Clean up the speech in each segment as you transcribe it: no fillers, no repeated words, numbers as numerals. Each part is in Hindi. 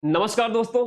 नमस्कार दोस्तों।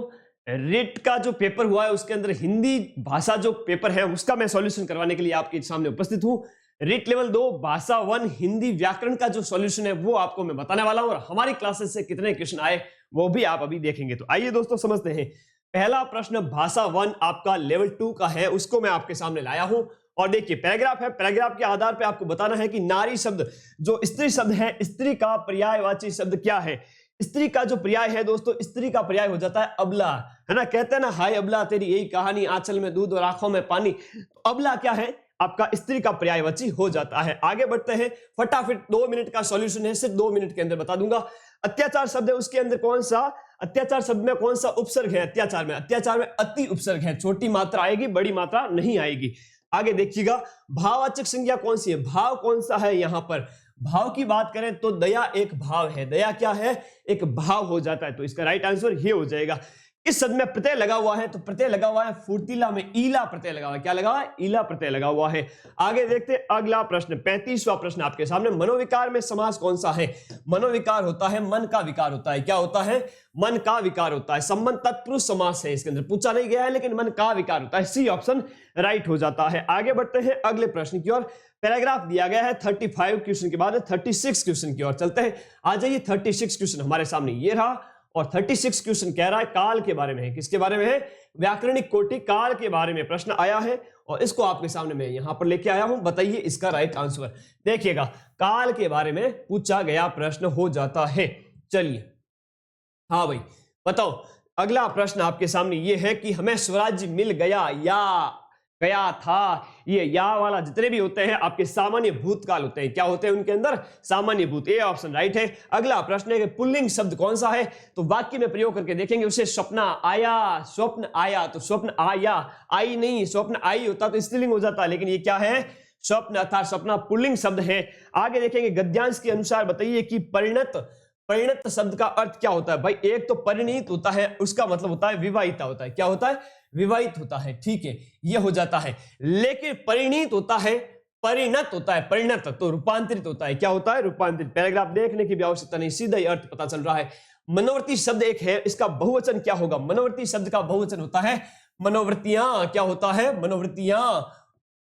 रिट का जो पेपर हुआ है उसके अंदर हिंदी भाषा जो पेपर है उसका मैं सॉल्यूशन करवाने के लिए आपके सामने उपस्थित हूं। रिट लेवल 2 भाषा 1 हिंदी व्याकरण का जो सॉल्यूशन है वो आपको मैं बताने वाला हूं और हमारी क्लासेस से कितने क्वेश्चन आए वो भी आप अभी देखेंगे। तो आइए दोस्तों समझते हैं। पहला प्रश्न भाषा 1 आपका लेवल 2 का है, उसको मैं आपके सामने लाया हूं। और देखिए पैराग्राफ है, पैराग्राफ के आधार पर आपको बताना है कि नारी शब्द जो स्त्री शब्द है, स्त्री का पर्यायवाची शब्द क्या है। स्त्री का जो पर्याय है दोस्तों, स्त्री का पर्याय हो जाता है अबला, है ना। कहते हैं ना, हाय अबला तेरी यही कहानी, आंचल में दूध और आंखों में पानी। तो अबला क्या है, आपका स्त्री का पर्यायवाची हो जाता है। आगे बढ़ते हैं, फटाफट 2 मिनट का सॉल्यूशन है, सिर्फ 2 मिनट के अंदर बता दूंगा। अत्याचार शब्द है, उसके अंदर कौन सा अत्याचार शब्द में कौन सा उपसर्ग है। अत्याचार में अति उपसर्ग है, छोटी मात्रा आएगी, बड़ी मात्रा नहीं आएगी। आगे देखिएगा, भाववाचक संज्ञा कौन सी है, भाव कौन सा है। यहां पर भाव की बात करें तो दया एक भाव है, दया क्या है, एक भाव हो जाता है। तो इसका राइट आंसर ये हो जाएगा। इस शब्द में प्रत्यय लगा हुआ है, तो प्रत्यय लगा हुआ है फुर्तीला में ईला प्रत्यय लगा हुआ है। क्या लगा हुआ है, ईला प्रत्यय लगा हुआ है। आगे देखते हैं अगला प्रश्न, 35वां प्रश्न आपके सामने। मनोविकार में समास कौन सा है। मनोविकार होता है, मन का विकार होता है। क्या होता है, मन का विकार होता है। संबंध तत्पुरुष समास है, इसके अंदर पूछा नहीं गया है लेकिन मन का विकार होता है। सी ऑप्शन राइट हो जाता है। आगे बढ़ते हैं अगले प्रश्न की ओर। पैराग्राफ दिया गया है 35 क्वेश्चन के बाद 36 क्वेश्चन की ओर चलते हैं। आ जाइए, 36 क्वेश्चन हमारे सामने ये रहा और 36 क्वेश्चन कह रहा है काल के बारे में है। किसके बारे में है, व्याकरणिक कोटि काल के बारे में प्रश्न आया है और इसको आपके सामने मैं यहां पर लेके आया हूं। बताइए इसका राइट आंसर। देखिएगा, काल के बारे में पूछा गया प्रश्न हो जाता है। चलिए, हाँ भाई बताओ। अगला प्रश्न आपके सामने ये है कि हमें स्वराज्य मिल गया या गया था। ये या वाला जितने भी होते हैं आपके सामान्य भूतकाल होते हैं। क्या होते हैं उनके अंदर, सामान्य भूत। ये ऑप्शन राइट है। अगला प्रश्न है कि पुल्लिंग शब्द कौन सा है, तो वाक्य में प्रयोग करके देखेंगे उसे। स्वप्न आया, स्वप्न आया, तो स्वप्न आया, आई नहीं, स्वप्न आई होता तो स्त्रीलिंग हो जाता, लेकिन ये क्या है, स्वप्न अर्थात स्वप्न पुल्लिंग शब्द है। आगे देखेंगे गद्यांश के अनुसार बताइए कि परिणत शब्द का अर्थ क्या होता है। भाई एक तो परिणीत होता है, उसका मतलब होता है विवाहिता होता है। क्या होता है, विवाहित होता है, ठीक है, यह हो जाता है। लेकिन परिणीत होता है, परिणत होता है, परिणत तो रूपांतरित होता है। क्या होता है, रूपांतरित। पैराग्राफ देखने की भी आवश्यकता नहीं, सीधा ही अर्थ पता चल रहा है। मनोवर्ती शब्द एक है, इसका बहुवचन क्या होगा। मनोवर्ती शब्द का बहुवचन होता है मनोवृत्तियां। क्या होता है, मनोवृत्तियां।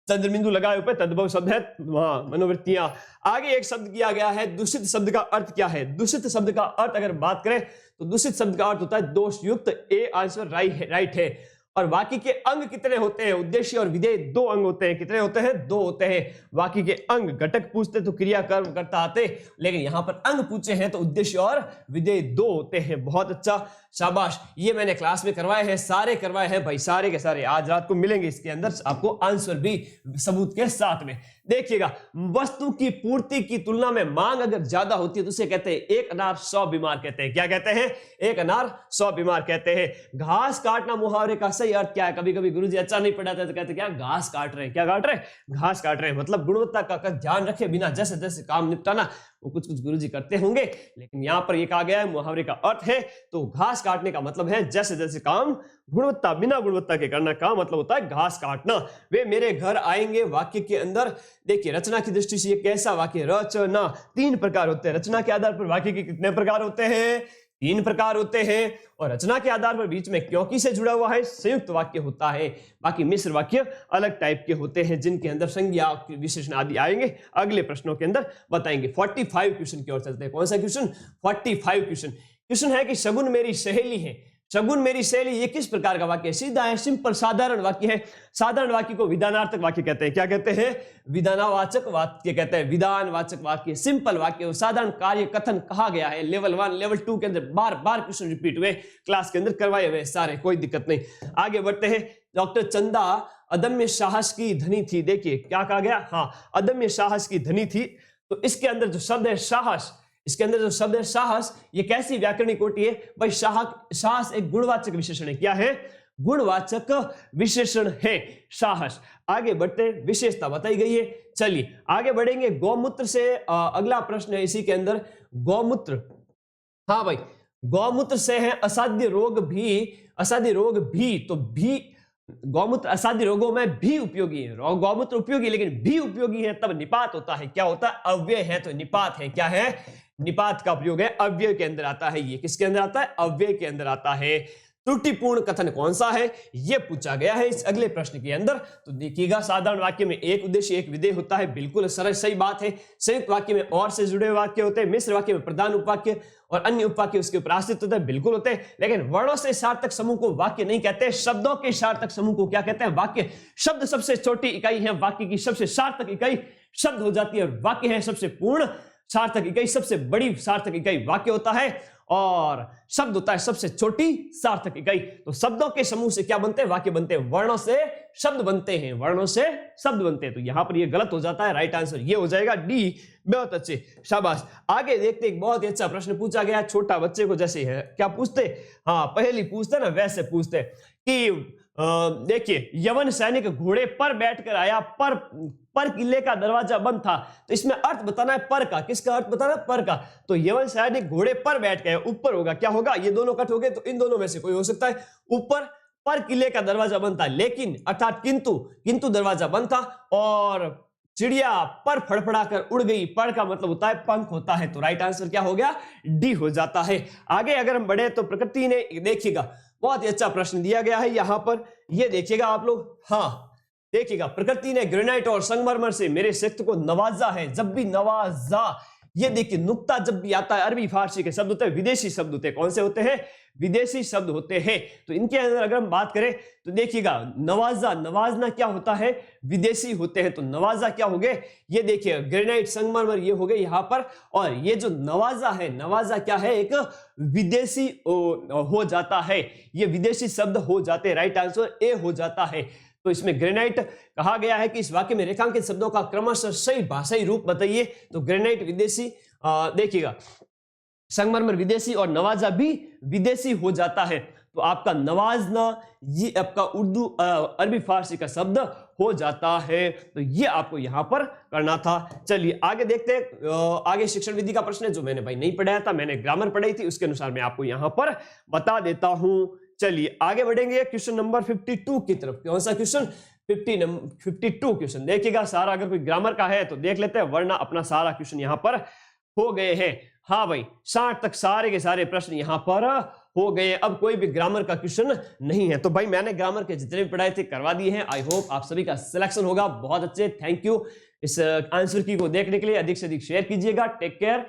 चंद्रबिंदु लगाए ऊपर तद्भव शब्द है वहां, मनोवृत्तियां। आगे एक शब्द किया गया है दूषित शब्द का अर्थ क्या है। दूषित शब्द का अर्थ अगर बात करें तो दूषित शब्द का अर्थ होता है दोषयुक्त। ए आंसर राइट है। और वाक्य के अंग कितने होते हैं, उद्देश्य और विधेय 2 अंग होते हैं। कितने होते हैं, 2 होते हैं वाक्य के अंग। घटक पूछते तो क्रिया कर्म करता आते, लेकिन यहां पर अंग पूछे हैं तो उद्देश्य और विधेय 2 होते हैं। बहुत अच्छा, शाबाश। ये मैंने क्लास में करवाए हैं, सारे करवाए हैं भाई, सारे के सारे। आज रात को मिलेंगे इसके अंदर आपको आंसर भी सबूत के साथ में। देखिएगा, वस्तु की पूर्ति की तुलना में मांग अगर ज्यादा होती है तो उसे कहते हैं एक अनार 100 बीमार कहते हैं। क्या कहते हैं, एक अनार 100 बीमार कहते हैं। घास काटना मुहावरे का सही अर्थ क्या है। कभी कभी गुरुजी अच्छा नहीं पढ़ाते तो कहते क्या, घास काट रहे हैं। क्या काट रहे हैं, घास काट रहे हैं। मतलब गुणवत्ता का ध्यान रखे बिना जैसे जैसे काम निपटाना, वो कुछ कुछ गुरुजी करते होंगे, लेकिन यहां पर ये कहा गया है मुहावरे का अर्थ है। तो घास काटने का मतलब है जैसे जैसे काम गुणवत्ता बिना गुणवत्ता के करना का मतलब होता है घास काटना। वे मेरे घर आएंगे वाक्य के अंदर। देखिए रचना की दृष्टि से ये कैसा वाक्य, रचना। 3 प्रकार होते हैं रचना के आधार पर। वाक्य के कितने प्रकार होते हैं, 3 प्रकार होते हैं। और रचना के आधार पर बीच में क्योंकि से जुड़ा हुआ है संयुक्त वाक्य होता है। बाकी मिश्र वाक्य अलग टाइप के होते हैं जिनके अंदर संज्ञा विशेषण आदि आएंगे, अगले प्रश्नों के अंदर बताएंगे। 45 क्वेश्चन की ओर चलते हैं। कौन सा क्वेश्चन, 45 क्वेश्चन है कि शगुन मेरी सहेली है। शगुन मेरी सहेली, ये किस प्रकार का वाक्य है, सीधा है, सिंपल साधारण वाक्य है। साधारण वाक्य को विधानार्थक वाक्य कहते हैं। क्या कहते हैं, विधानवाचक वाक्य कहते हैं, विधानवाचक वाक्य। सिंपल वाक्य, साधारण कार्य कथन कहा गया है। लेवल 1 लेवल 2 के अंदर बार बार क्वेश्चन रिपीट हुए, क्लास के अंदर करवाए हुए सारे, कोई दिक्कत नहीं। आगे बढ़ते हैं। डॉक्टर चंदा अदम्य साहस की धनी थी। देखिए क्या कहा गया, हाँ अदम्य साहस की धनी थी। तो इसके अंदर जो शब्द है साहस, इसके अंदर जो शब्द है साहस, ये कैसी व्याकरणिक कोटि है भाई, साहस एक गुणवाचक विशेषण है। क्या है, गुणवाचक विशेषण है साहस। आगे बढ़ते, विशेषता बताई गई है। चलिए आगे बढ़ेंगे। गौमूत्र से अगला प्रश्न है इसी के अंदर, गौमूत्र। हाँ भाई, गौमूत्र से है असाध्य रोग भी, तो भी गौमूत्र असाध्य रोगों में भी उपयोगी है। गौमूत्र उपयोगी लेकिन भी उपयोगी है तब निपात होता है। क्या होता है, अव्यय है तो निपात है। क्या है, निपात का प्रयोग है अव्यय के अंदर आता है। ये किसके अंदर आता है? अव्यय के अंदर आता है। त्रुटिपूर्ण कथन कौन सा है, यह पूछा गया है इस अगले प्रश्न के अंदर। तो देखिएगा, साधारण वाक्य में एक उद्देश्य एक विधेय होता है, बिल्कुल सरल सही बात है। संयुक्त वाक्य में और से जुड़े हुए वाक्य होते हैं, मिश्र वाक्य में प्रधान उपवाक्य और अन्य उपवाक्य उसके ऊपर आश्रित होते हैं, बिल्कुल होते हैं। लेकिन वर्णों से सार्थक समूह को वाक्य नहीं कहते, शब्दों के सार्थक समूह को क्या कहते हैं? वाक्य। शब्द सबसे छोटी इकाई है, वाक्य की सबसे सार्थक इकाई शब्द हो जाती है, और वाक्य है सबसे पूर्ण सार्थक इकाई, सबसे बड़ी सार्थक इकाई वाक्य होता है, और शब्द होता है सबसे छोटी सार्थक इकाई। तो शब्दों के समूह से क्या बनते हैं? वाक्य बनते हैं। वर्णों से शब्द बनते हैं, वर्णों से शब्द बनते हैं। तो यहां पर ये गलत हो जाता है, राइट आंसर ये हो जाएगा डी। बहुत अच्छे, शाबाश। आगे देखते, एक बहुत ही अच्छा प्रश्न पूछा गया, छोटा बच्चे को जैसे है क्या पूछते, हाँ पहली पूछते ना वैसे पूछते कि देखिए, यवन सैनिक घोड़े पर बैठकर आया, पर किले का दरवाजा बंद था। तो इसमें अर्थ बताना है पर का। किसका अर्थ बताना है? पर का। तो यवन सैनिक घोड़े पर बैठ गए, ऊपर होगा, क्या होगा? ये दोनों कट हो गए, तो इन दोनों में से कोई हो सकता है। ऊपर पर किले का दरवाजा बंद था, लेकिन अर्थात किंतु दरवाजा बंद था, और चिड़िया पर फड़फड़ा कर उड़ गई। पर का मतलब होता है पंख होता है। तो राइट आंसर क्या हो गया? डी हो जाता है। आगे अगर हम बढ़े तो प्रकृति ने, देखिएगा बहुत ही अच्छा प्रश्न दिया गया है यहां पर, ये देखिएगा आप लोग। हाँ देखिएगा, प्रकृति ने ग्रेनाइट और संगमरमर से मेरे शक्ति को नवाजा है। जब भी नवाजा, ये देखिए नुक्ता जब भी आता है, अरबी फारसी के शब्द होते हैं, विदेशी शब्द होते हैं। कौन से होते हैं? विदेशी शब्द होते हैं। तो इनके अंदर अगर हम बात करें तो देखिएगा, नवाजा, नवाजना क्या होता है? विदेशी होते हैं। तो नवाजा क्या हो गए? ये देखिए, ग्रेनाइट संगमरमर ये हो गए यहां पर, और ये जो नवाजा है, नवाजा क्या है? एक विदेशी हो जाता है, ये विदेशी शब्द हो जाते हैं। राइट आंसर ए हो जाता है। तो इसमें ग्रेनाइट कहा गया है कि इस वाक्य में रेखांकित शब्दों का क्रमशः सही भाषाई रूप बताइए। तो ग्रेनाइट विदेशी, देखिएगा संगमरमर विदेशी और नवाजा भी विदेशी हो जाता है। तो आपका नवाजना ये आपका उर्दू अरबी फारसी का शब्द हो जाता है। तो ये आपको यहां पर करना था। चलिए आगे देखते हैं। आगे शिक्षण विधि का प्रश्न है जो मैंने भाई नहीं पढ़ाया था, मैंने ग्रामर पढ़ाई थी, उसके अनुसार मैं आपको यहां पर बता देता हूं। चलिए आगे बढ़ेंगे क्वेश्चन नंबर 52 की तरफ। कौन सा क्वेश्चन? 52 क्वेश्चन। देखिएगा सारा, अगर कोई ग्रामर का है तो देख लेते हैं, वरना अपना सारा क्वेश्चन यहां पर हो गए हैं। हाँ भाई, 60 तक सारे के सारे प्रश्न यहां पर हो गए। अब कोई भी ग्रामर का क्वेश्चन नहीं है। तो भाई मैंने ग्रामर के जितने भी पढ़ाए थे करवा दिए हैं। आई होप आप सभी का सिलेक्शन होगा। बहुत अच्छे, थैंक यू इस आंसर की को देखने के लिए। अधिक से अधिक शेयर कीजिएगा। Take care,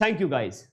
thank you guys.